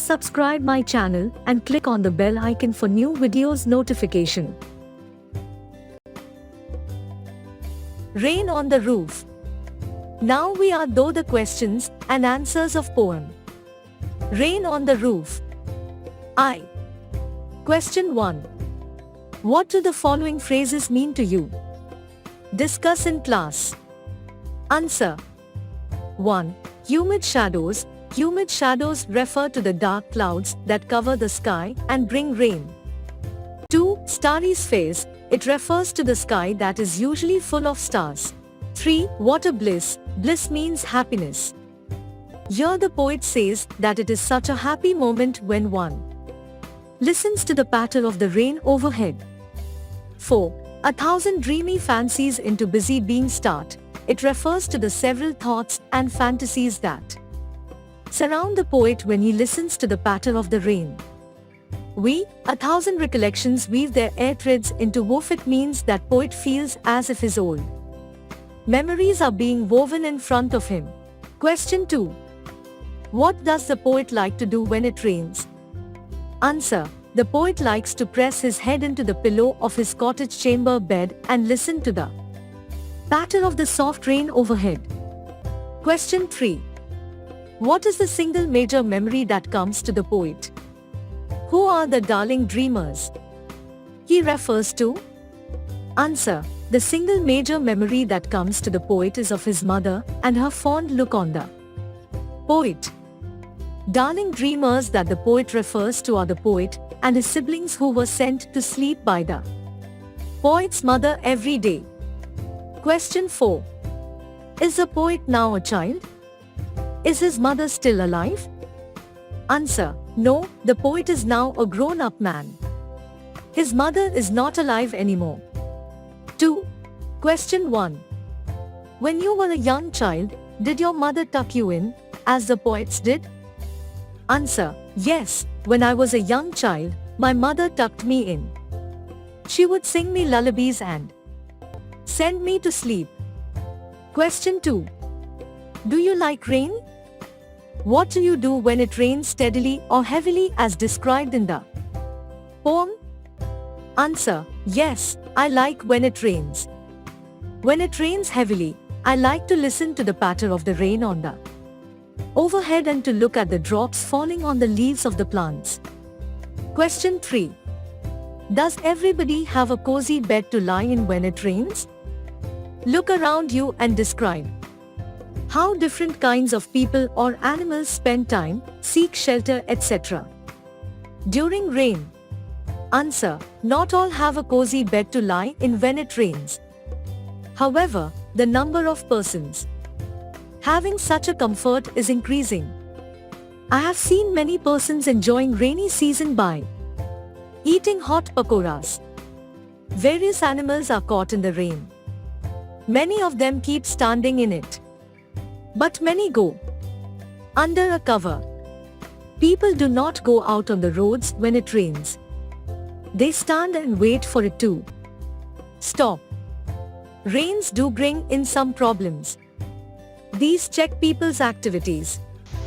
subscribe my channel and click on the bell icon for new videos notification. Rain on the roof. Now we are do the questions and answers of poem. Rain on the roof. Question 1. What do the following phrases mean to you? Discuss in class. Answer. 1. Humid shadows. Humid shadows refer to the dark clouds that cover the sky and bring rain. 2. Starry spheres. It refers to the sky that is usually full of stars. 3. Water bliss. Bliss means happiness. Here the poet says that it is such a happy moment when one listens to the patter of the rain overhead. 4. 1,000 dreamy fancies into busy being start. It refers to the several thoughts and fantasies that surround the poet when he listens to the patter of the rain. 1,000 recollections weave their air threads into woof. It means that poet feels as if his old memories are being woven in front of him. Question 2. What does the poet like to do when it rains? Answer. The poet likes to press his head into the pillow of his cottage chamber bed and listen to the patter of the soft rain overhead. Question 3. What is the single major memory that comes to the poet? Who are the darling dreamers he refers to? Answer. The single major memory that comes to the poet is of his mother and her fond look on the poet. Darling dreamers that the poet refers to are the poet and his siblings who were sent to sleep by the poet's mother every day. Question 4. Is the poet now a child? Is his mother still alive? Answer. No, the poet is now a grown-up man. His mother is not alive anymore. 2. Question 1. When you were a young child, did your mother tuck you in, as the poets did? Answer. Yes, when I was a young child, my mother tucked me in. She would sing me lullabies and send me to sleep. Question 2. Do you like rain? What do you do when it rains steadily or heavily as described in the poem? Answer. Yes, I like when it rains. When it rains heavily, I like to listen to the patter of the rain on the overhead and to look at the drops falling on the leaves of the plants. Question 3. Does everybody have a cozy bed to lie in when it rains? Look around you and describe how different kinds of people or animals spend time, seek shelter, etc. during rain. Answer. Not all have a cozy bed to lie in when it rains. However, the number of persons having such a comfort is increasing. I have seen many persons enjoying rainy season by eating hot pakoras. Various animals are caught in the rain. Many of them keep standing in it. But many go under a cover. People do not go out on the roads when it rains. They stand and wait for it to stop. Rains do bring in some problems. These check people's activities.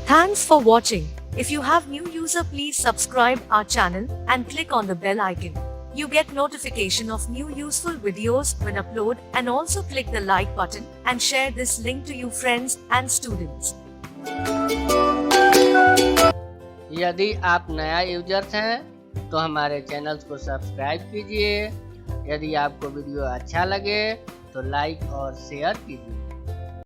Thanks for watching. If you have new user, please subscribe our channel and click on the bell icon. You get notification of new useful videos when upload, and also click the like button and share this link to your friends and students. यदि आप नया users हैं तो हमारे channel को subscribe कीजिए। यदि आपको वीडियो अच्छा लगे तो लाइक और शेयर कीजिए।